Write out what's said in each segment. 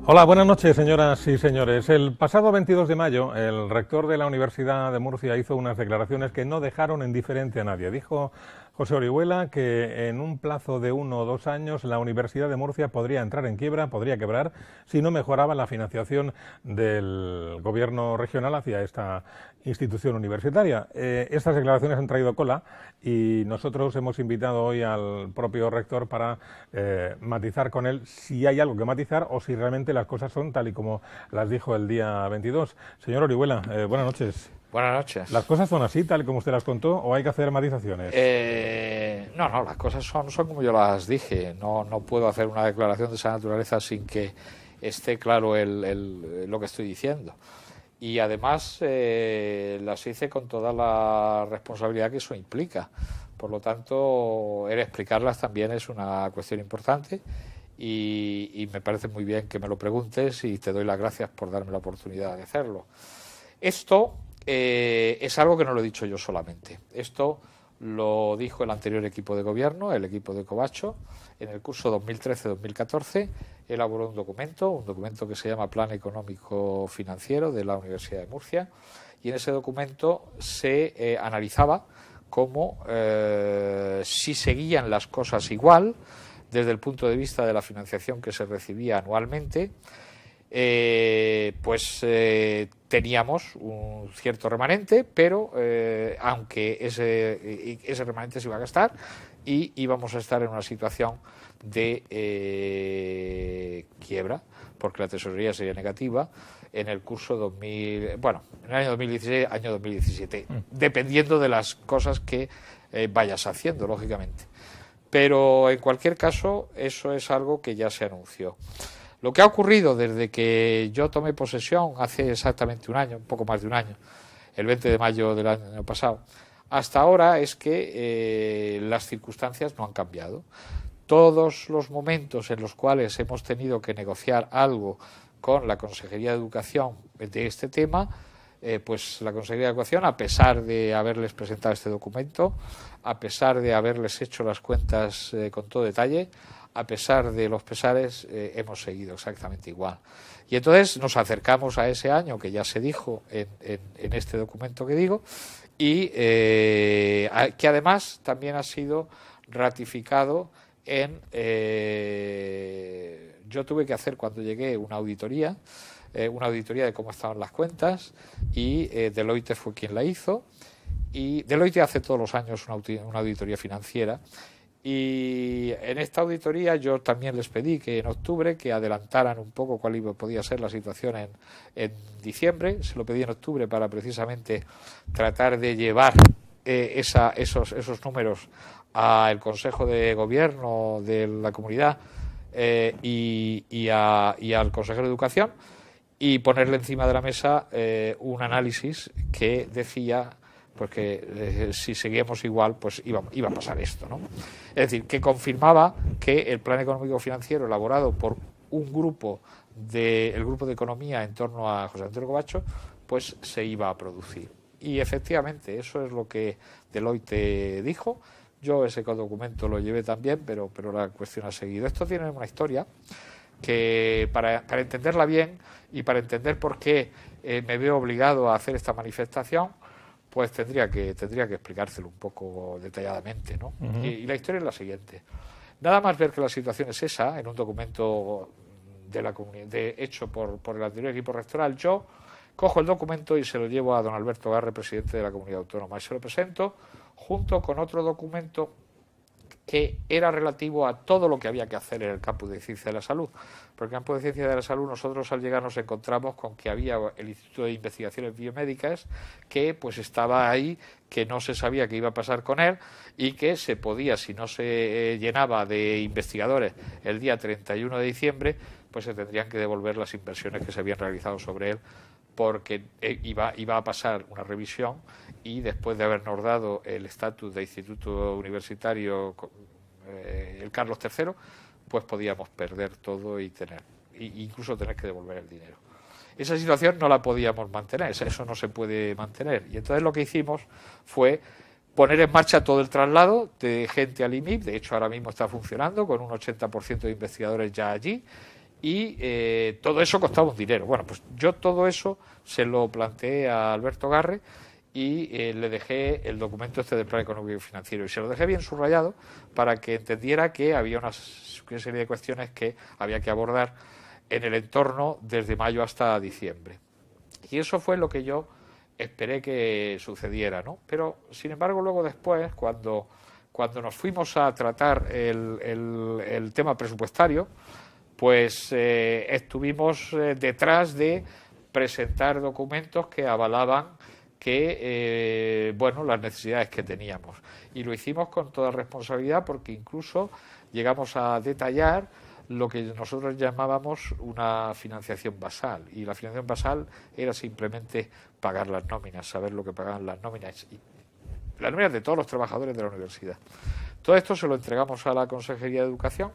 Hola, buenas noches, señoras y señores. El pasado 22 de mayo, el rector de la Universidad de Murcia hizo unas declaraciones que no dejaron indiferente a nadie. Dijo José Orihuela que en un plazo de 1 o 2 años la Universidad de Murcia podría entrar en quiebra, podría quebrar, si no mejoraba la financiación del gobierno regional hacia esta institución universitaria. Estas declaraciones han traído cola y nosotros hemos invitado hoy al propio rector para matizar con él si hay algo que matizar o si realmente las cosas son tal y como las dijo el día 22. Señor Orihuela, buenas noches. Buenas noches. ¿Las cosas son así, tal y como usted las contó, o hay que hacer matizaciones? No, las cosas son como yo las dije. No puedo hacer una declaración de esa naturaleza sin que esté claro lo que estoy diciendo. Y además las hice con toda la responsabilidad que eso implica. Por lo tanto, el explicarlas también es una cuestión importante y me parece muy bien que me lo preguntes y te doy las gracias por darme la oportunidad de hacerlo. Esto es algo que no lo he dicho yo solamente. Esto lo dijo el anterior equipo de gobierno, el equipo de Covacho, en el curso 2013-2014. Elaboró un documento que se llama Plan Económico Financiero de la Universidad de Murcia, y en ese documento se analizaba cómo si seguían las cosas igual desde el punto de vista de la financiación que se recibía anualmente, teníamos un cierto remanente, pero aunque ese remanente se iba a gastar y íbamos a estar en una situación de quiebra, porque la tesorería sería negativa en el curso en el año 2016, año 2017, dependiendo de las cosas que vayas haciendo, lógicamente. Pero en cualquier caso, eso es algo que ya se anunció. Lo que ha ocurrido desde que yo tomé posesión hace exactamente un año, un poco más de un año, el 20 de mayo del año pasado, hasta ahora es que las circunstancias no han cambiado. Todos los momentos en los cuales hemos tenido que negociar algo con la Consejería de Educación de este tema, pues la Consejería de Educación, a pesar de haberles presentado este documento, a pesar de haberles hecho las cuentas con todo detalle, a pesar de los pesares, hemos seguido exactamente igual. Y entonces nos acercamos a ese año que ya se dijo en este documento que digo, y que además también ha sido ratificado yo tuve que hacer cuando llegué una auditoría de cómo estaban las cuentas, y Deloitte fue quien la hizo, y Deloitte hace todos los años una auditoría financiera. Y en esta auditoría yo también les pedí que en octubre que adelantaran un poco cuál podía ser la situación en diciembre. Se lo pedí en octubre para precisamente tratar de llevar esos números al Consejo de Gobierno de la comunidad y al Consejero de Educación, y ponerle encima de la mesa un análisis que decía pues que si seguíamos igual pues iba a pasar esto, ¿no? Es decir, que confirmaba que el Plan Económico Financiero elaborado por el grupo de economía en torno a José Antonio Covacho pues se iba a producir. Y efectivamente eso es lo que Deloitte dijo. Yo ese documento lo llevé también, pero la cuestión ha seguido. Esto tiene una historia que para entenderla bien y para entender por qué me veo obligado a hacer esta manifestación, pues tendría que explicárselo un poco detalladamente, ¿no? Uh-huh. Y la historia es la siguiente. Nada más ver que la situación es esa, en un documento de la comunidad hecho por el anterior equipo rectoral, yo cojo el documento y se lo llevo a don Alberto Garre, presidente de la Comunidad Autónoma, y se lo presento junto con otro documento que era relativo a todo lo que había que hacer en el campus de Ciencia de la Salud. Porque en el campus de Ciencia de la Salud nosotros al llegar nos encontramos con que había el Instituto de Investigaciones Biomédicas que pues estaba ahí, que no se sabía qué iba a pasar con él y que se podía, si no se llenaba de investigadores el día 31 de diciembre, pues se tendrían que devolver las inversiones que se habían realizado sobre él, porque iba a pasar una revisión y después de habernos dado el estatus de Instituto Universitario el Carlos III, pues podíamos perder todo y incluso tener que devolver el dinero. Esa situación no la podíamos mantener, eso no se puede mantener. Y entonces lo que hicimos fue poner en marcha todo el traslado de gente al IMIP. De hecho, ahora mismo está funcionando con un 80% de investigadores ya allí, y todo eso costaba un dinero. Bueno, pues yo todo eso se lo planteé a Alberto Garre y le dejé el documento este del Plan Económico y Financiero y se lo dejé bien subrayado para que entendiera que había una serie de cuestiones que había que abordar en el entorno desde mayo hasta diciembre. Y eso fue lo que yo esperé que sucediera, ¿no? Pero, sin embargo, luego después, cuando nos fuimos a tratar el tema presupuestario, pues estuvimos detrás de presentar documentos que avalaban que, bueno, las necesidades que teníamos. Y lo hicimos con toda responsabilidad porque incluso llegamos a detallar lo que nosotros llamábamos una financiación basal. Y la financiación basal era simplemente pagar las nóminas, saber lo que pagaban las nóminas. Y las nóminas de todos los trabajadores de la universidad. Todo esto se lo entregamos a la Consejería de Educación,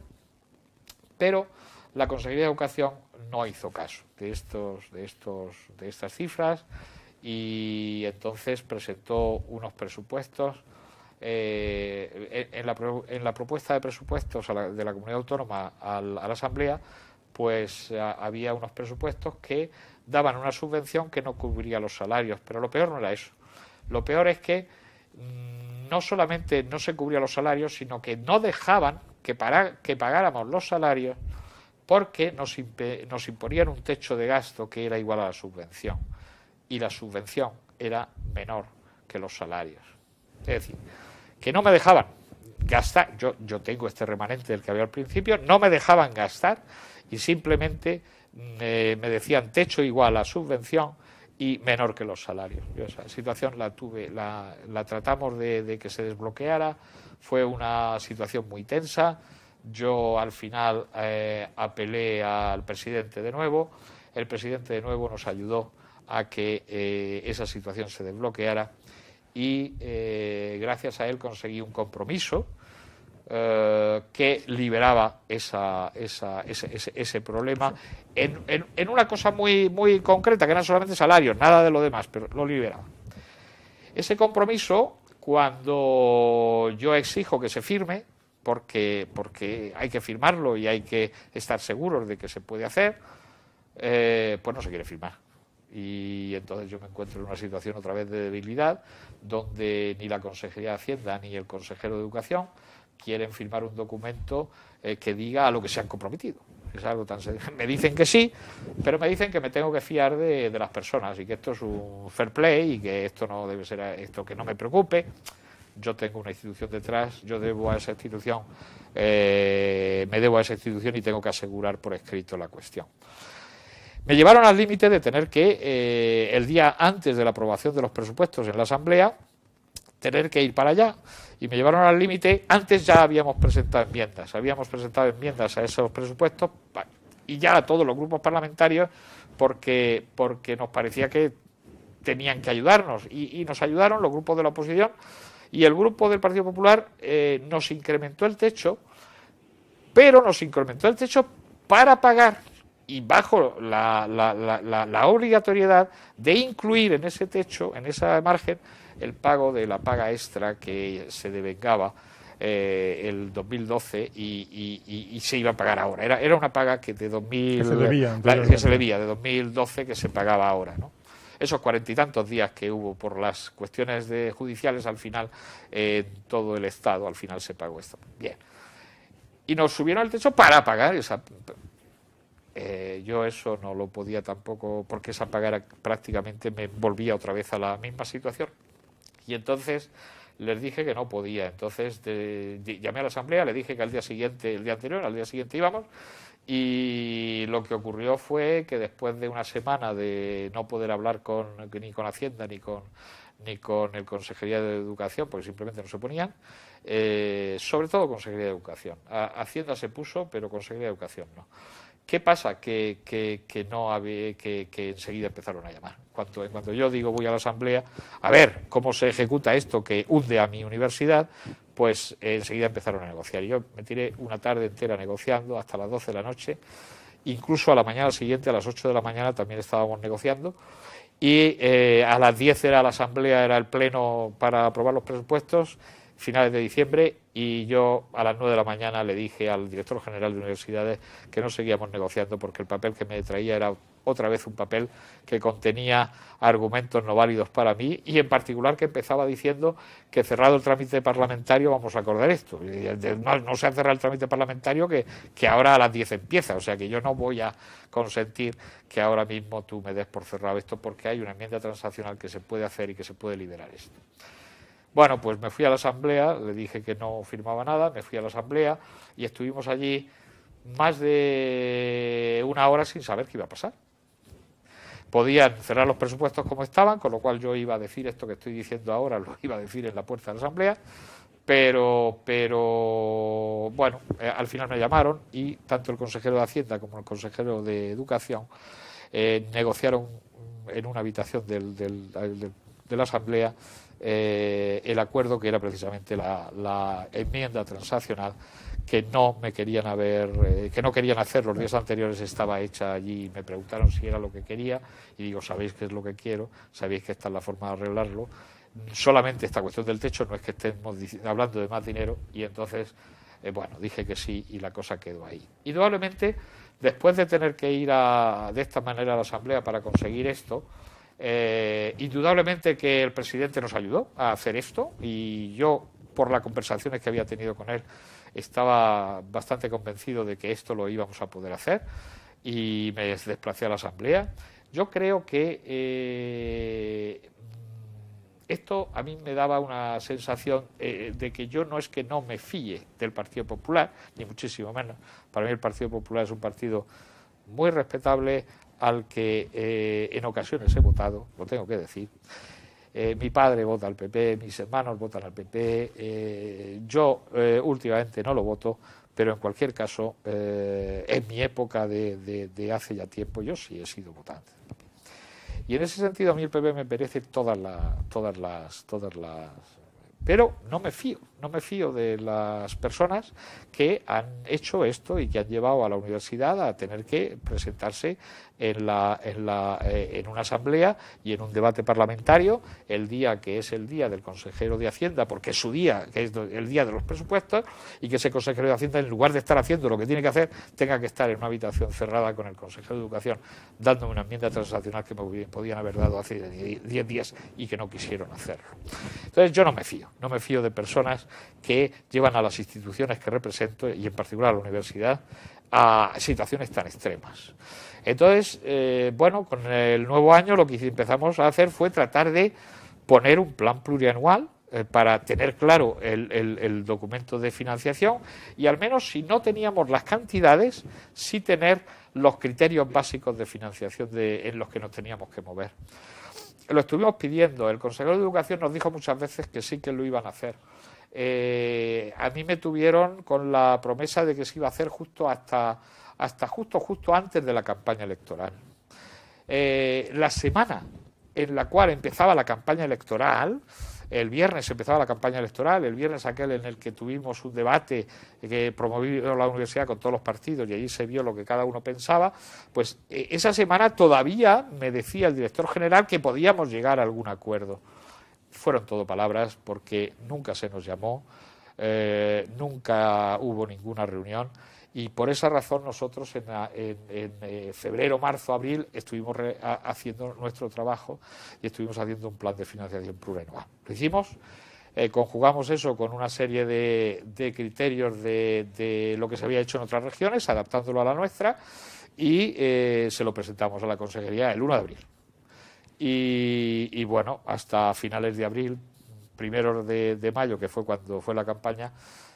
pero la Consejería de Educación no hizo caso de estas cifras y entonces presentó unos presupuestos. En la propuesta de presupuestos de la comunidad autónoma a la Asamblea, pues había unos presupuestos que daban una subvención que no cubría los salarios, pero lo peor no era eso. Lo peor es que no solamente no se cubría los salarios, sino que no dejaban que pagáramos los salarios porque nos imponían un techo de gasto que era igual a la subvención. Y la subvención era menor que los salarios. Es decir, que no me dejaban gastar, yo tengo este remanente del que había al principio, no me dejaban gastar y simplemente me decían techo igual a subvención y menor que los salarios. Yo esa situación la tratamos de que se desbloqueara, fue una situación muy tensa. Yo al final apelé al presidente de nuevo, el presidente de nuevo nos ayudó a que esa situación se desbloqueara y gracias a él conseguí un compromiso que liberaba ese problema en una cosa muy, muy concreta, que no era solamente salarios, nada de lo demás, pero lo liberaba. Ese compromiso, cuando yo exijo que se firme, porque hay que firmarlo y hay que estar seguros de que se puede hacer, pues no se quiere firmar. Y entonces yo me encuentro en una situación otra vez de debilidad, donde ni la Consejería de Hacienda ni el consejero de Educación quieren firmar un documento que diga a lo que se han comprometido. Es algo tan sencillo. Me dicen que sí, pero me dicen que me tengo que fiar de las personas y que esto es un fair play y que esto no debe ser esto, que no me preocupe. Yo tengo una institución detrás, yo debo a esa institución, me debo a esa institución y tengo que asegurar por escrito la cuestión. Me llevaron al límite de tener que, el día antes de la aprobación de los presupuestos en la Asamblea, tener que ir para allá. Y me llevaron al límite, antes ya habíamos presentado enmiendas a esos presupuestos y ya a todos los grupos parlamentarios porque nos parecía que tenían que ayudarnos. Y nos ayudaron los grupos de la oposición y el grupo del Partido Popular nos incrementó el techo, pero nos incrementó el techo para pagar y bajo la obligatoriedad de incluir en ese techo, en esa margen, el pago de la paga extra que se devengaba el 2012 y se iba a pagar ahora. Era una paga que de 2000 que se debía de 2012 que se pagaba ahora, ¿no? Esos 40 y tantos días que hubo por las cuestiones judiciales, al final todo el Estado al final se pagó esto. Bien. Y nos subieron el techo para pagar esa. Yo eso no lo podía tampoco, porque esa paga prácticamente me volvía otra vez a la misma situación. Y entonces les dije que no podía. Entonces llamé a la Asamblea, le dije que al día siguiente íbamos. Y lo que ocurrió fue que después de una semana de no poder hablar ni con Hacienda ni con el Consejería de Educación, porque simplemente no se ponían, sobre todo Consejería de Educación. Hacienda se puso, pero Consejería de Educación no. ¿Qué pasa? Que enseguida empezaron a llamar. Cuando yo digo voy a la Asamblea a ver cómo se ejecuta esto que hunde a mi universidad, pues enseguida empezaron a negociar. Y yo me tiré una tarde entera negociando hasta las 12 de la noche, incluso a la mañana siguiente, a las 8 de la mañana también estábamos negociando. Y a las 10 era la Asamblea, era el pleno para aprobar los presupuestos. finales de diciembre, y yo a las 9 de la mañana le dije al director general de universidades que no seguíamos negociando porque el papel que me traía era otra vez un papel que contenía argumentos no válidos para mí, y en particular que empezaba diciendo que cerrado el trámite parlamentario vamos a acordar esto. No se ha cerrado el trámite parlamentario, que ahora a las 10 empieza, o sea que yo no voy a consentir que ahora mismo tú me des por cerrado esto, porque hay una enmienda transaccional que se puede hacer y que se puede liberar esto. Bueno, pues me fui a la asamblea, le dije que no firmaba nada, me fui a la asamblea y estuvimos allí más de una hora sin saber qué iba a pasar. Podían cerrar los presupuestos como estaban, con lo cual yo iba a decir esto que estoy diciendo ahora, lo iba a decir en la puerta de la asamblea, pero bueno, al final me llamaron y tanto el consejero de Hacienda como el consejero de Educación negociaron en una habitación de la asamblea el acuerdo que era precisamente la enmienda transaccional que no me querían que no querían hacer los días anteriores. Estaba hecha allí y me preguntaron si era lo que quería y digo, sabéis qué es lo que quiero, sabéis que esta es la forma de arreglarlo, solamente esta cuestión del techo, no es que estemos hablando de más dinero, y entonces bueno, dije que sí y la cosa quedó ahí. Indudablemente, después de tener que ir de esta manera a la asamblea para conseguir esto, indudablemente que el presidente nos ayudó a hacer esto, y yo, por las conversaciones que había tenido con él, estaba bastante convencido de que esto lo íbamos a poder hacer, y me desplacé a la asamblea. Yo creo que esto a mí me daba una sensación de que yo no es que no me fíe del Partido Popular, ni muchísimo menos. Para mí el Partido Popular es un partido muy respetable, al que en ocasiones he votado, lo tengo que decir. Mi padre vota al PP, mis hermanos votan al PP, yo últimamente no lo voto, pero en cualquier caso, en mi época de hace ya tiempo, yo sí he sido votante. Y en ese sentido a mí el PP me merece todas las... Pero no me fío de las personas que han hecho esto y que han llevado a la universidad a tener que presentarse en una asamblea y en un debate parlamentario el día que es el día del consejero de Hacienda, porque es su día, que es el día de los presupuestos, y que ese consejero de Hacienda, en lugar de estar haciendo lo que tiene que hacer, tenga que estar en una habitación cerrada con el consejero de Educación dándome una enmienda transaccional que me podían haber dado hace 10 días y que no quisieron hacerlo. Entonces yo no me fío de personas que llevan a las instituciones que represento, y en particular a la universidad, a situaciones tan extremas. Entonces, bueno, con el nuevo año lo que empezamos a hacer fue tratar de poner un plan plurianual para tener claro el documento de financiación, y al menos, si no teníamos las cantidades, sí tener los criterios básicos de financiación en los que nos teníamos que mover. Lo estuvimos pidiendo, el consejero de Educación nos dijo muchas veces que sí que lo iban a hacer. A mí me tuvieron con la promesa de que se iba a hacer justo justo antes de la campaña electoral. La semana en la cual empezaba la campaña electoral, el viernes empezaba la campaña electoral, el viernes aquel en el que tuvimos un debate que promovió la universidad con todos los partidos, y allí se vio lo que cada uno pensaba, pues esa semana todavía me decía el director general que podíamos llegar a algún acuerdo. Fueron todo palabras, porque nunca se nos llamó, nunca hubo ninguna reunión, y por esa razón nosotros en febrero, marzo, abril estuvimos haciendo nuestro trabajo y estuvimos haciendo un plan de financiación plurianual. Lo hicimos, conjugamos eso con una serie de criterios de lo que se había hecho en otras regiones, adaptándolo a la nuestra, y se lo presentamos a la consejería el 1 de abril. Y bueno, hasta finales de abril, primeros de mayo, que fue cuando fue la campaña,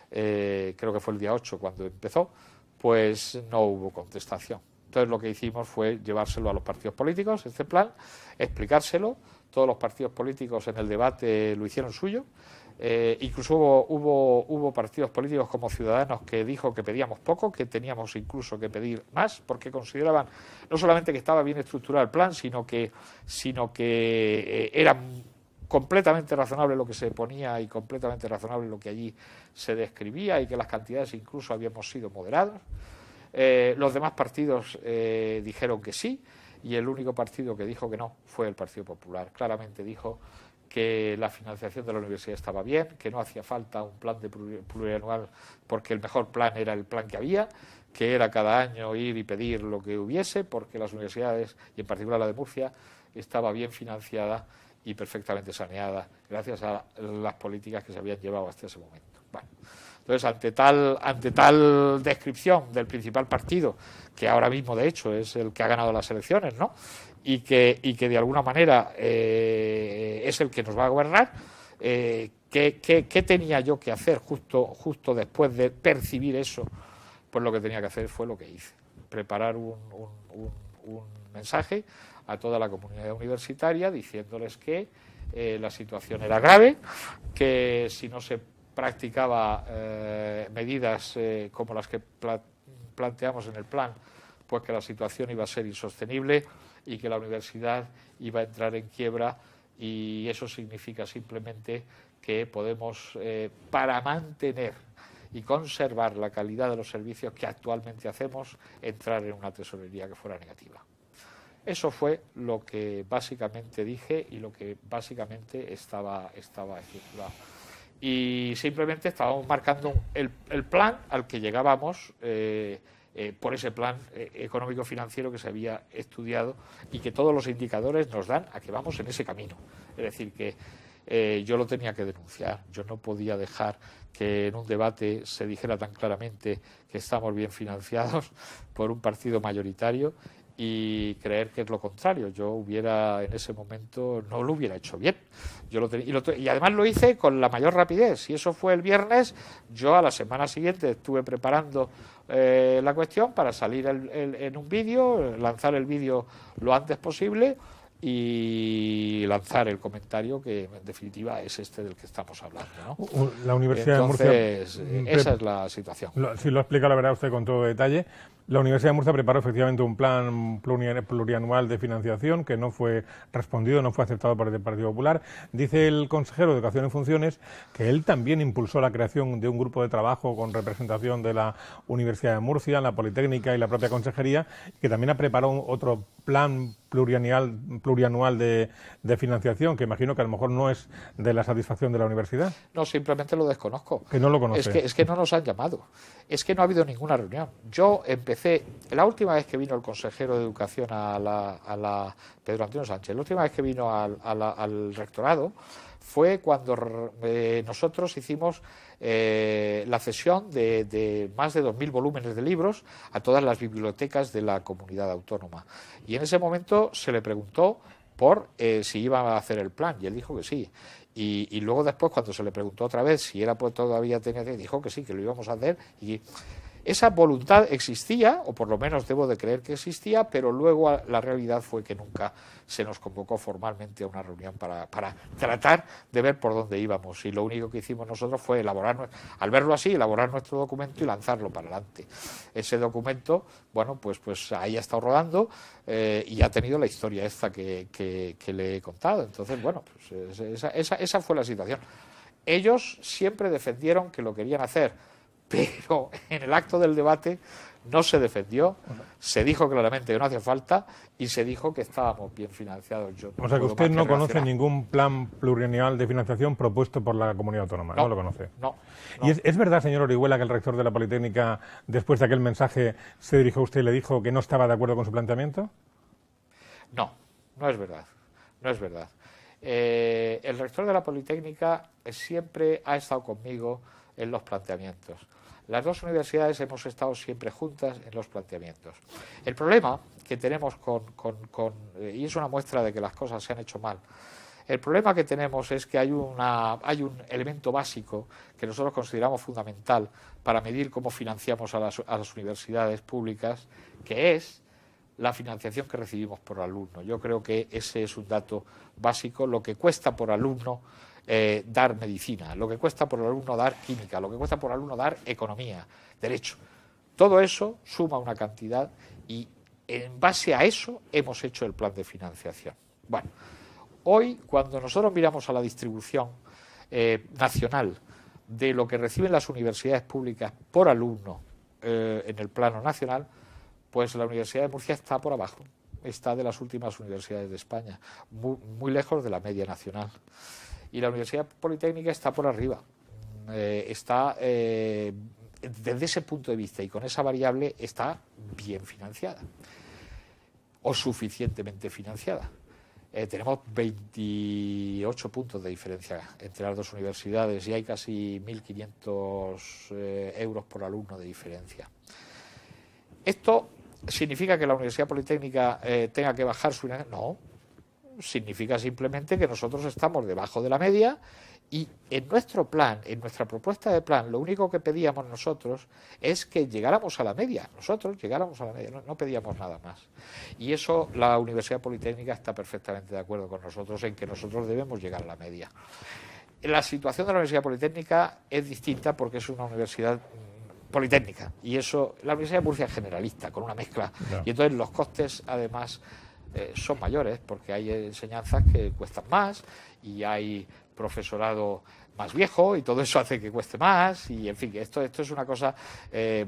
creo que fue el día 8 cuando empezó, pues no hubo contestación. Entonces lo que hicimos fue llevárselo a los partidos políticos, este plan, explicárselo. Todos los partidos políticos en el debate lo hicieron suyo. Incluso hubo partidos políticos como Ciudadanos que dijo que pedíamos poco, que teníamos incluso que pedir más, porque consideraban no solamente que estaba bien estructurado el plan, sino que era completamente razonable lo que se ponía y completamente razonable lo que allí se describía, y que las cantidades incluso habíamos sido moderados. Los demás partidos dijeron que sí, y el único partido que dijo que no fue el Partido Popular. Claramente dijo que la financiación de la universidad estaba bien, que no hacía falta un plan de plurianual porque el mejor plan era el plan que había, que era cada año ir y pedir lo que hubiese, porque las universidades, y en particular la de Murcia, estaba bien financiada y perfectamente saneada gracias a las políticas que se habían llevado hasta ese momento. Bueno, entonces, ante tal descripción del principal partido, que ahora mismo, de hecho, es el que ha ganado las elecciones, ¿no?, y que de alguna manera es el que nos va a gobernar, ¿qué tenía yo que hacer justo después de percibir eso? Pues lo que tenía que hacer fue lo que hice, preparar un mensaje a toda la comunidad universitaria diciéndoles que la situación era grave, que si no se practicaba medidas como las que planteamos en el plan, pues que la situación iba a ser insostenible y que la universidad iba a entrar en quiebra, y eso significa simplemente que podemos, para mantener y conservar la calidad de los servicios que actualmente hacemos, entrar en una tesorería que fuera negativa. Eso fue lo que básicamente dije y lo que básicamente estaba estipulado. Y simplemente estábamos marcando el plan al que llegábamos por ese plan económico-financiero que se había estudiado y que todos los indicadores nos dan a que vamos en ese camino. Es decir, que yo lo tenía que denunciar. Yo no podía dejar que en un debate se dijera tan claramente que estamos bien financiados por un partido mayoritario y creer que es lo contrario. Yo hubiera, en ese momento, no lo hubiera hecho bien. Y además lo hice con la mayor rapidez. Y eso fue el viernes. Yo a la semana siguiente estuve preparando la cuestión para salir en un vídeo, lanzar el vídeo lo antes posible y lanzar el comentario que en definitiva es este del que estamos hablando, ¿no? La Universidad de Murcia, esa es la situación. Si lo explica la verdad usted con todo detalle. La Universidad de Murcia preparó efectivamente un plan plurianual de financiación que no fue respondido, no fue aceptado por el Partido Popular. Dice el consejero de Educación en Funciones que él también impulsó la creación de un grupo de trabajo con representación de la Universidad de Murcia, la Politécnica y la propia consejería, que también ha preparado otro plan plurianual de financiación, que imagino que a lo mejor no es de la satisfacción de la universidad. No, simplemente lo desconozco. Que no lo conoce. Es que no nos han llamado. Es que no ha habido ninguna reunión. Yo empecé, la última vez que vino el consejero de Educación Pedro Antonio Sánchez, la última vez que vino al rectorado fue cuando nosotros hicimos la cesión de más de 2.000 volúmenes de libros a todas las bibliotecas de la comunidad autónoma. Y en ese momento se le preguntó por si iba a hacer el plan, y él dijo que sí. Y luego después, cuando se le preguntó otra vez si era pues todavía tenía que, dijo que sí, que lo íbamos a hacer. Y esa voluntad existía, o por lo menos debo de creer que existía, pero luego la realidad fue que nunca se nos convocó formalmente a una reunión para tratar de ver por dónde íbamos. Y lo único que hicimos nosotros fue al verlo así, elaborar nuestro documento y lanzarlo para adelante. Ese documento, bueno, pues ahí ha estado rodando y ha tenido la historia esta que le he contado. Entonces, bueno, pues esa fue la situación. Ellos siempre defendieron que lo querían hacer, pero en el acto del debate no se defendió, se dijo claramente que no hacía falta y se dijo que estábamos bien financiados. O sea que usted no conoce ningún plan plurianual de financiación propuesto por la comunidad autónoma, no lo conoce. No. ¿Y es verdad, señor Orihuela, que el rector de la Politécnica, después de aquel mensaje, se dirigió a usted y le dijo que no estaba de acuerdo con su planteamiento? No es verdad, no es verdad. El rector de la Politécnica siempre ha estado conmigo en los planteamientos. Las dos universidades hemos estado siempre juntas en los planteamientos. El problema que tenemos y es una muestra de que las cosas se han hecho mal, el problema que tenemos es que hay un elemento básico que nosotros consideramos fundamental para medir cómo financiamos a las universidades públicas, que es la financiación que recibimos por alumno. Yo creo que ese es un dato básico, lo que cuesta por alumno dar medicina, lo que cuesta por alumno dar química, lo que cuesta por alumno dar economía, derecho. Todo eso suma una cantidad y en base a eso hemos hecho el plan de financiación. Bueno, hoy cuando nosotros miramos a la distribución nacional de lo que reciben las universidades públicas por alumno en el plano nacional, pues la Universidad de Murcia está por abajo. está de las últimas universidades de España, muy lejos de la media nacional. Y la Universidad Politécnica está por arriba, está desde ese punto de vista y con esa variable está bien financiada o suficientemente financiada. Tenemos 28 puntos de diferencia entre las dos universidades y hay casi 1.500 euros por alumno de diferencia. ¿Esto significa que la Universidad Politécnica tenga que bajar su... No, significa simplemente que nosotros estamos debajo de la media y en nuestro plan, en nuestra propuesta de plan, lo único que pedíamos nosotros es que llegáramos a la media. Nosotros llegáramos a la media, no pedíamos nada más. Y eso la Universidad Politécnica está perfectamente de acuerdo con nosotros en que nosotros debemos llegar a la media. La situación de la Universidad Politécnica es distinta porque es una universidad politécnica y eso, la Universidad de Murcia es generalista, con una mezcla. No. Y entonces los costes, además, son mayores porque hay enseñanzas que cuestan más y hay profesorado más viejo y todo eso hace que cueste más y en fin, esto es una cosa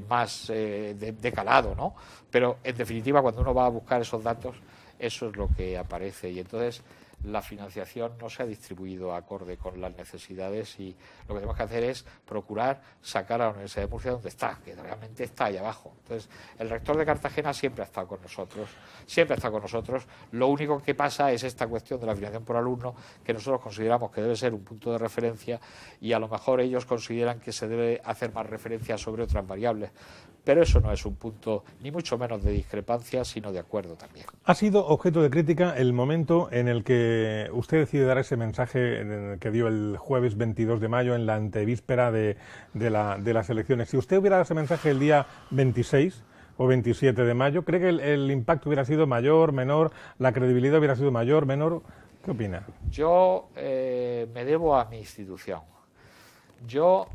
más de calado, ¿no? Pero en definitiva cuando uno va a buscar esos datos eso es lo que aparece y entonces la financiación no se ha distribuido acorde con las necesidades y lo que tenemos que hacer es procurar sacar a la Universidad de Murcia donde está, que realmente está ahí abajo. Entonces, el rector de Cartagena siempre ha estado con nosotros, Lo único que pasa es esta cuestión de la financiación por alumno, que nosotros consideramos que debe ser un punto de referencia y a lo mejor ellos consideran que se debe hacer más referencia sobre otras variables. Pero eso no es un punto ni mucho menos de discrepancia, sino de acuerdo también. Ha sido objeto de crítica el momento en el que usted decide dar ese mensaje que dio el jueves 22 de mayo en la antevíspera de las elecciones. Si usted hubiera dado ese mensaje el día 26 o 27 de mayo, ¿cree que el impacto hubiera sido mayor, menor, la credibilidad hubiera sido mayor, menor? ¿Qué opina? Yo me debo a mi institución. Yo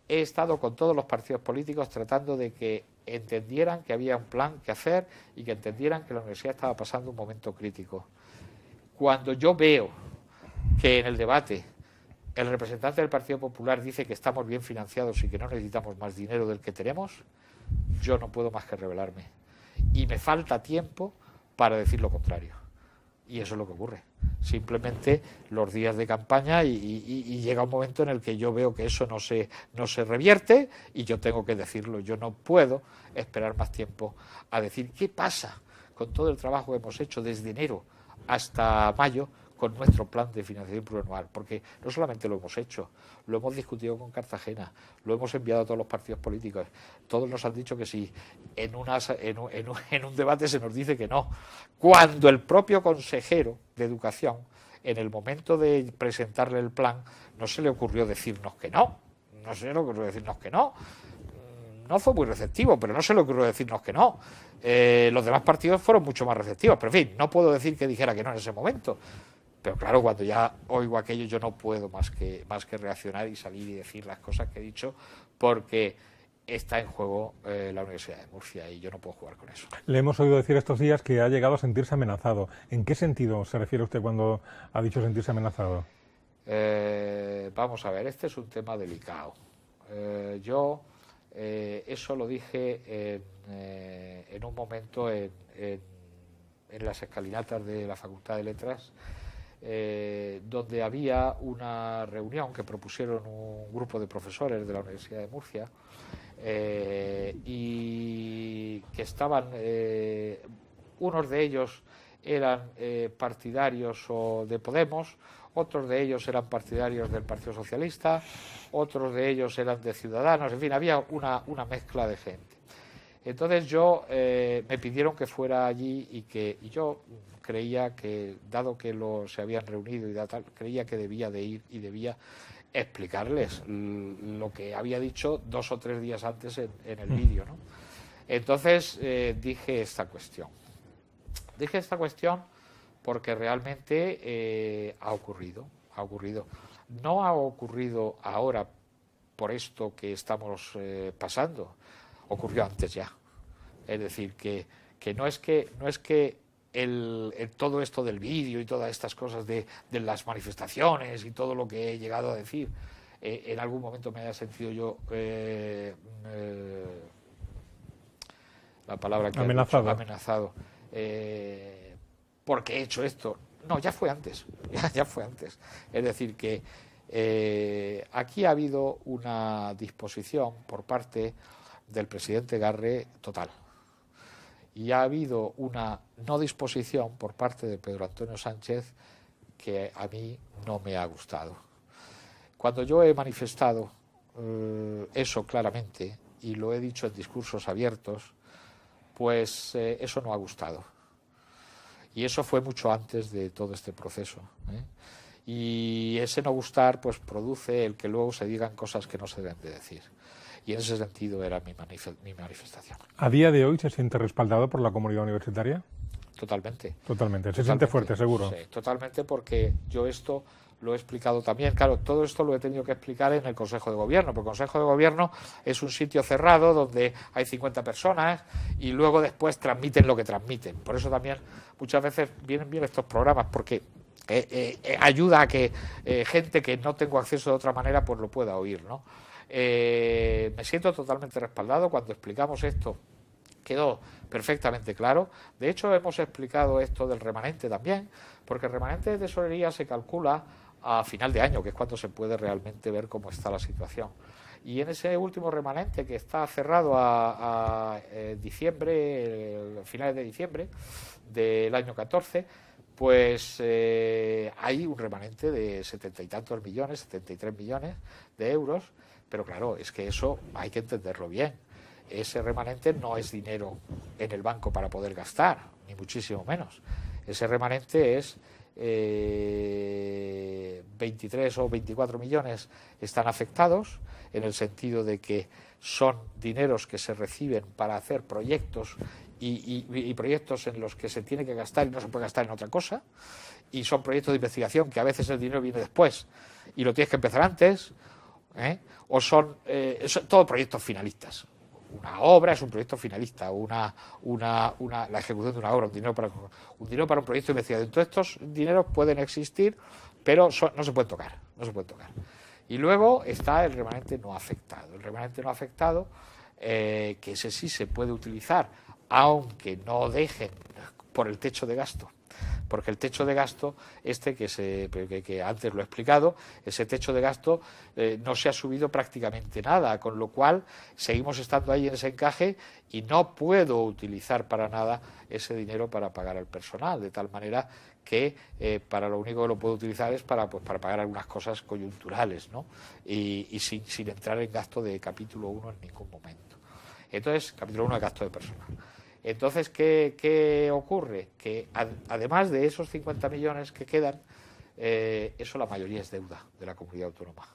he estado con todos los partidos políticos tratando de que entendieran que había un plan que hacer y que entendieran que la universidad estaba pasando un momento crítico. Cuando yo veo que en el debate el representante del Partido Popular dice que estamos bien financiados y que no necesitamos más dinero del que tenemos, yo no puedo más que rebelarme. Y me falta tiempo para decir lo contrario. Y eso es lo que ocurre. Simplemente los días de campaña y llega un momento en el que yo veo que eso no se revierte y yo tengo que decirlo. Yo no puedo esperar más tiempo a decir qué pasa con todo el trabajo que hemos hecho desde enero hasta mayo con nuestro plan de financiación plurianual, porque no solamente lo hemos hecho, lo hemos discutido con Cartagena, lo hemos enviado a todos los partidos políticos, todos nos han dicho que sí, en un debate se nos dice que no, cuando el propio consejero de Educación, en el momento de presentarle el plan, no se le ocurrió decirnos que no, no fue muy receptivo, pero no se le ocurrió decirnos que no. Los demás partidos fueron mucho más receptivos, pero en fin, no puedo decir que dijera que no en ese momento. Pero claro, cuando ya oigo aquello yo no puedo más que reaccionar y salir y decir las cosas que he dicho porque está en juego la Universidad de Murcia y yo no puedo jugar con eso. Le hemos oído decir estos días que ha llegado a sentirse amenazado. ¿En qué sentido se refiere usted cuando ha dicho sentirse amenazado? Vamos a ver, este es un tema delicado. Yo eso lo dije en un momento en las escalinatas de la Facultad de Letras, donde había una reunión que propusieron un grupo de profesores de la Universidad de Murcia y que estaban, unos de ellos eran partidarios de Podemos, otros de ellos eran partidarios del Partido Socialista, otros de ellos eran de Ciudadanos, en fin, había una mezcla de gente. Entonces me pidieron que fuera allí y yo creía que, dado que se habían reunido y tal, creía que debía de ir y debía explicarles lo que había dicho 2 o 3 días antes en el vídeo, ¿no? Entonces dije esta cuestión. Dije esta cuestión porque realmente ha ocurrido. No ha ocurrido ahora por esto que estamos pasando. Ocurrió antes ya. Es decir, que no es que todo esto del vídeo y todas estas cosas de las manifestaciones y todo lo que he llegado a decir, en algún momento me haya sentido yo la palabra que amenazado. Amenazado. porque he hecho esto. No, ya fue antes, ya fue antes. Es decir, que aquí ha habido una disposición por parte del presidente Garre total. Y ha habido una no disposición por parte de Pedro Antonio Sánchez que a mí no me ha gustado. Cuando yo he manifestado eso claramente, y lo he dicho en discursos abiertos, pues eso no ha gustado. Y eso fue mucho antes de todo este proceso, ¿eh? Y ese no gustar pues produce el que luego se digan cosas que no se deben de decir. Y en ese sentido era mi manifestación. ¿A día de hoy se siente respaldado por la comunidad universitaria? Totalmente. Totalmente. Se siente fuerte, seguro. Sí, totalmente, porque yo esto lo he explicado también. Claro, todo esto lo he tenido que explicar en el Consejo de Gobierno, porque el Consejo de Gobierno es un sitio cerrado donde hay 50 personas y luego después transmiten lo que transmiten. Por eso también muchas veces vienen bien estos programas, porque ayuda a que gente que no tengo acceso de otra manera pues lo pueda oír, ¿no? Me siento totalmente respaldado. Cuando explicamos esto quedó perfectamente claro. De hecho, hemos explicado esto del remanente también, porque el remanente de tesorería se calcula a final de año, que es cuando se puede realmente ver cómo está la situación. Y en ese último remanente, que está cerrado a diciembre, finales de diciembre del año 14, pues hay un remanente de 70 y tantos millones, 73 millones de euros, pero claro, es que eso hay que entenderlo bien. Ese remanente no es dinero en el banco para poder gastar, ni muchísimo menos. Ese remanente es 23 o 24 millones están afectados, en el sentido de que son dineros que se reciben para hacer proyectos y proyectos en los que se tiene que gastar y no se puede gastar en otra cosa, y son proyectos de investigación que a veces el dinero viene después y lo tienes que empezar antes, o son todos proyectos finalistas. Una obra es un proyecto finalista, la ejecución de una obra, un dinero para un proyecto de investigación. Todos estos dineros pueden existir, pero no se pueden tocar, no se pueden tocar. Y luego está el remanente no afectado. El remanente no afectado, que ese sí se puede utilizar, aunque no dejen por el techo de gasto. Porque el techo de gasto, que antes lo he explicado, ese techo de gasto no se ha subido prácticamente nada, con lo cual seguimos estando ahí en ese encaje y no puedo utilizar para nada ese dinero para pagar al personal, de tal manera que para lo único que lo puedo utilizar es para pagar algunas cosas coyunturales, ¿no? Y sin entrar en gasto de capítulo 1 en ningún momento. Entonces, capítulo 1 de gasto de personal. Entonces, ¿qué ocurre? Que además de esos 50 millones que quedan, eso la mayoría es deuda de la comunidad autónoma.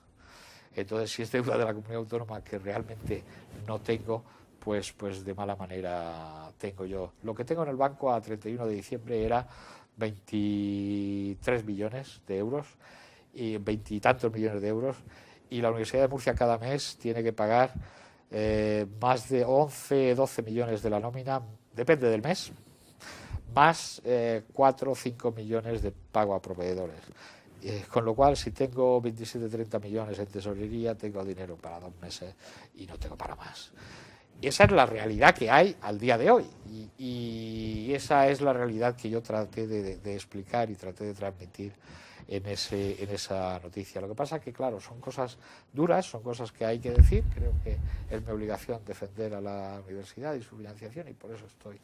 Entonces, si es deuda de la comunidad autónoma que realmente no tengo, pues de mala manera tengo yo. Lo que tengo en el banco a 31 de diciembre era 23 millones de euros, y 20 y tantos millones de euros, y la Universidad de Murcia cada mes tiene que pagar más de 11, 12 millones de la nómina, depende del mes, más 4 o 5 millones de pago a proveedores. Con lo cual, si tengo 27, 30 millones en tesorería, tengo dinero para 2 meses y no tengo para más. Y esa es la realidad que hay al día de hoy. Y esa es la realidad que yo traté de explicar y traté de transmitir en esa noticia. Lo que pasa es que, claro, son cosas duras, son cosas que hay que decir. Creo que es mi obligación defender a la universidad y su financiación, y por eso estoy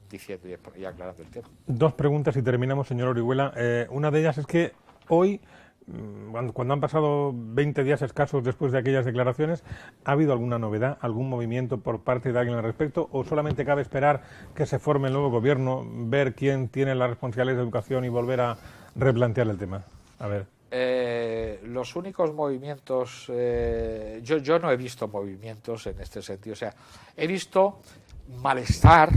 diciendo y aclarando el tema. 2 preguntas y terminamos, señor Orihuela. Una de ellas es que hoy, cuando han pasado 20 días escasos después de aquellas declaraciones, ¿ha habido alguna novedad, algún movimiento por parte de alguien al respecto, o solamente cabe esperar que se forme el nuevo gobierno, ver quién tiene las responsabilidades de educación y volver a replantear el tema? A ver. Los únicos movimientos, yo no he visto movimientos en este sentido. O sea, he visto malestar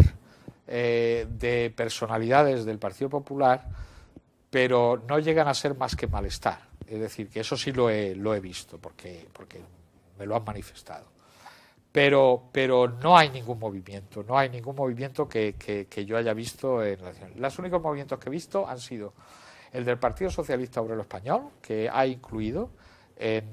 de personalidades del Partido Popular, pero no llegan a ser más que malestar. Es decir, que eso sí lo he visto, porque me lo han manifestado. Pero no hay ningún movimiento, que yo haya visto en relación. Los únicos movimientos que he visto han sido el del Partido Socialista Obrero Español, que ha incluido en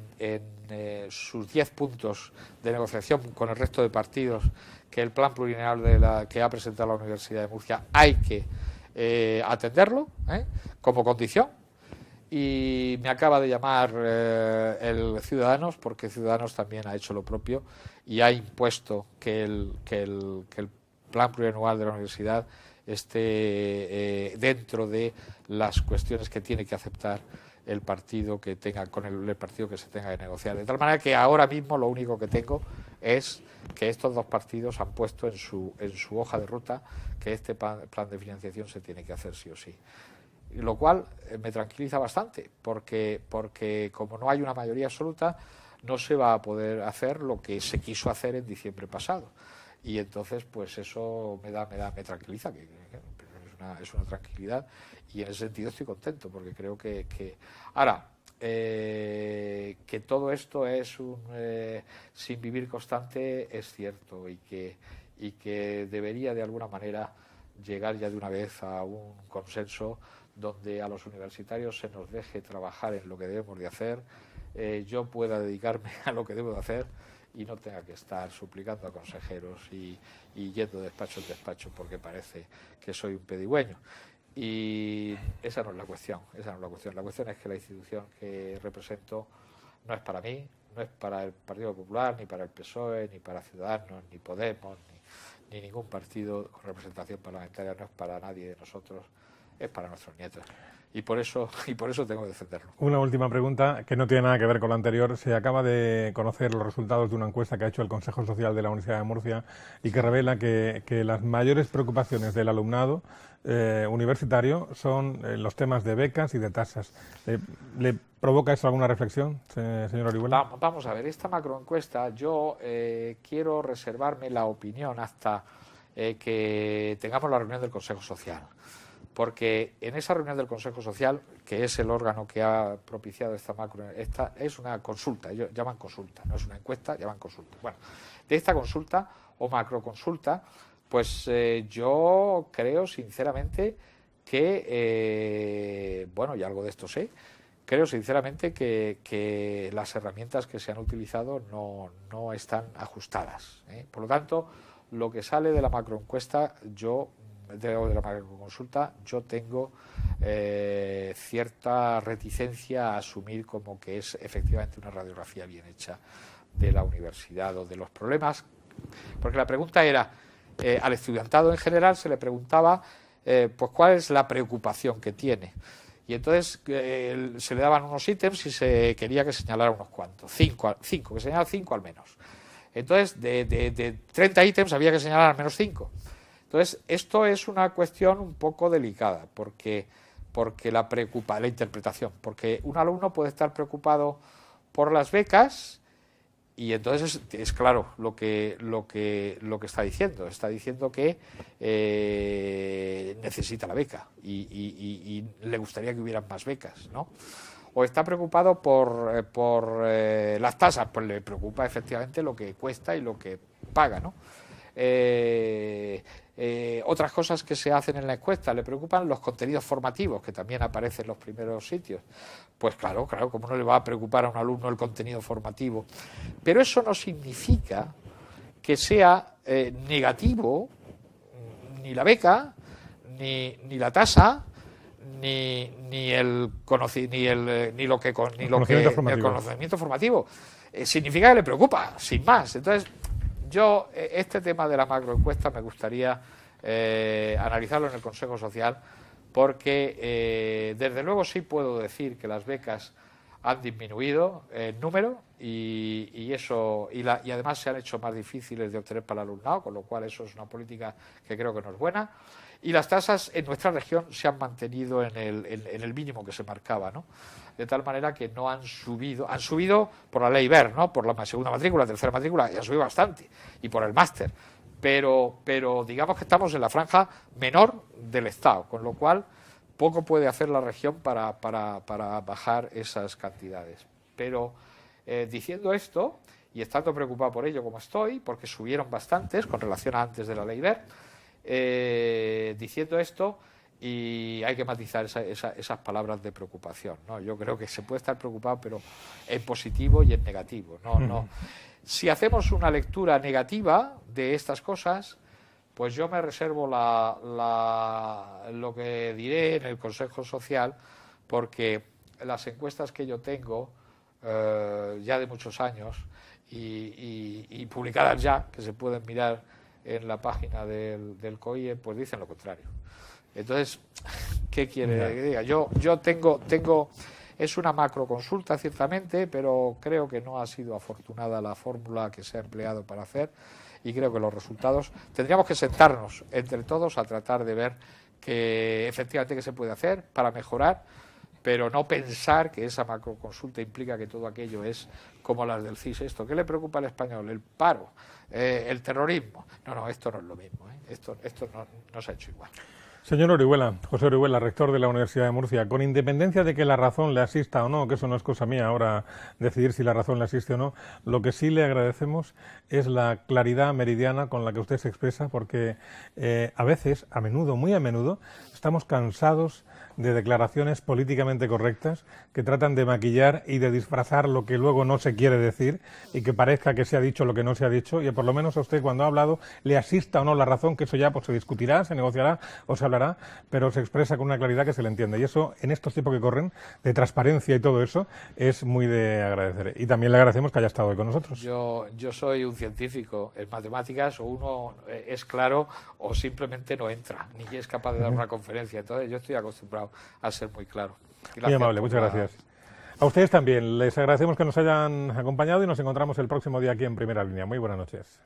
sus 10 puntos de negociación con el resto de partidos que el plan plurianual que ha presentado la Universidad de Murcia hay que atenderlo como condición. Y me acaba de llamar el Ciudadanos, porque Ciudadanos también ha hecho lo propio y ha impuesto que el plan plurianual de la universidad esté dentro de las cuestiones que tiene que aceptar el partido que tenga con el partido que se tenga que negociar. De tal manera que ahora mismo lo único que tengo es que estos dos partidos han puesto en su hoja de ruta que este plan de financiación se tiene que hacer sí o sí. Lo cual me tranquiliza bastante, porque como no hay una mayoría absoluta, no se va a poder hacer lo que se quiso hacer en diciembre pasado. Y entonces, pues eso me tranquiliza, que es una tranquilidad, y en ese sentido estoy contento, porque creo que ahora, que todo esto es sin vivir constante, es cierto, y que debería de alguna manera llegar ya de una vez a un consenso donde a los universitarios se nos deje trabajar en lo que debemos de hacer, yo pueda dedicarme a lo que debo de hacer y no tenga que estar suplicando a consejeros y yendo de despacho en despacho porque parece que soy un pedigüeño. Y esa no es la cuestión, La cuestión es que la institución que represento no es para mí, no es para el Partido Popular, ni para el PSOE, ni para Ciudadanos, ni Podemos, ni ningún partido con representación parlamentaria, no es para nadie de nosotros, es para nuestros nietos. Y por eso tengo que defenderlo. Una última pregunta que no tiene nada que ver con la anterior. Se acaba de conocer los resultados de una encuesta que ha hecho el Consejo Social de la Universidad de Murcia y que revela que las mayores preocupaciones del alumnado universitario son los temas de becas y de tasas. ¿Le provoca eso alguna reflexión, señor Orihuela? Vamos a ver, esta macroencuesta yo quiero reservarme la opinión hasta que tengamos la reunión del Consejo Social. Porque en esa reunión del Consejo Social, que es el órgano que ha propiciado esta es una consulta, ellos llaman consulta, no es una encuesta, llaman consulta. Bueno, de esta consulta o macroconsulta, pues yo creo sinceramente que, bueno, y algo de esto sé, creo sinceramente que las herramientas que se han utilizado no están ajustadas. Por lo tanto, lo que sale de la macroencuesta, de la macroconsulta, yo tengo cierta reticencia a asumir como que es efectivamente una radiografía bien hecha de la universidad o de los problemas, porque la pregunta era, al estudiantado en general se le preguntaba pues cuál es la preocupación que tiene, y entonces se le daban unos ítems y se quería que señalara unos cuantos, cinco que señalara 5 al menos. Entonces de 30 ítems había que señalar al menos 5. Entonces, esto es una cuestión un poco delicada, porque la interpretación, porque un alumno puede estar preocupado por las becas y entonces es claro lo que está diciendo. Está diciendo que necesita la beca y le gustaría que hubieran más becas, ¿no? O está preocupado por las tasas, pues le preocupa efectivamente lo que cuesta y lo que paga, ¿no? Otras cosas que se hacen en la encuesta, le preocupan los contenidos formativos, que también aparecen en los primeros sitios. Pues claro, ¿cómo no le va a preocupar a un alumno el contenido formativo? Pero eso no significa que sea negativo ni la beca, ni la tasa, ni el conocimiento formativo. Significa que le preocupa, sin más. Entonces, yo, este tema de la macroencuesta me gustaría analizarlo en el Consejo Social, porque desde luego sí puedo decir que las becas han disminuido en número y además se han hecho más difíciles de obtener para el alumnado, con lo cual eso es una política que creo que no es buena. Y las tasas en nuestra región se han mantenido en el mínimo que se marcaba, ¿no? De tal manera que no han subido por la ley BER, ¿no? Por la segunda matrícula, tercera matrícula, y han subido bastante, y por el máster. Pero digamos que estamos en la franja menor del Estado, con lo cual poco puede hacer la región para bajar esas cantidades. Pero diciendo esto, y estando preocupado por ello como estoy, porque subieron bastantes con relación a antes de la ley BER, diciendo esto, y hay que matizar esas palabras de preocupación, ¿no? Yo creo que se puede estar preocupado, pero en positivo y en negativo. No. Si hacemos una lectura negativa de estas cosas, pues yo me reservo lo que diré en el Consejo Social, porque las encuestas que yo tengo, ya de muchos años, y publicadas ya, que se pueden mirar en la página del COIE, pues dicen lo contrario. Entonces, ¿qué quiere que diga? Yo tengo, es una macroconsulta ciertamente, pero creo que no ha sido afortunada la fórmula que se ha empleado para hacer, y creo que los resultados, tendríamos que sentarnos entre todos a tratar de ver que efectivamente qué se puede hacer para mejorar, pero no pensar que esa macroconsulta implica que todo aquello es como las del CIS. ¿Qué le preocupa al español? El paro, el terrorismo. No, esto no es lo mismo, ¿eh? Esto no se ha hecho igual. Señor Orihuela, José Orihuela, rector de la Universidad de Murcia, con independencia de que la razón le asista o no, que eso no es cosa mía ahora decidir si la razón le asiste o no, lo que sí le agradecemos es la claridad meridiana con la que usted se expresa, porque a veces, a menudo, muy a menudo, estamos cansados de declaraciones políticamente correctas que tratan de maquillar y de disfrazar lo que luego no se quiere decir y que parezca que se ha dicho lo que no se ha dicho, y por lo menos a usted, cuando ha hablado, le asista o no la razón, que eso ya pues se discutirá, se negociará o se hablará, pero se expresa con una claridad que se le entiende, y eso en estos tiempos que corren de transparencia y todo eso es muy de agradecer, y también le agradecemos que haya estado hoy con nosotros. Yo soy un científico en matemáticas, o uno es claro o simplemente no entra, ni es capaz de dar una conferencia, entonces yo estoy acostumbrado a ser muy claro. Muy amable, muchas gracias. A ustedes también, les agradecemos que nos hayan acompañado y nos encontramos el próximo día aquí en Primera Línea. Muy buenas noches.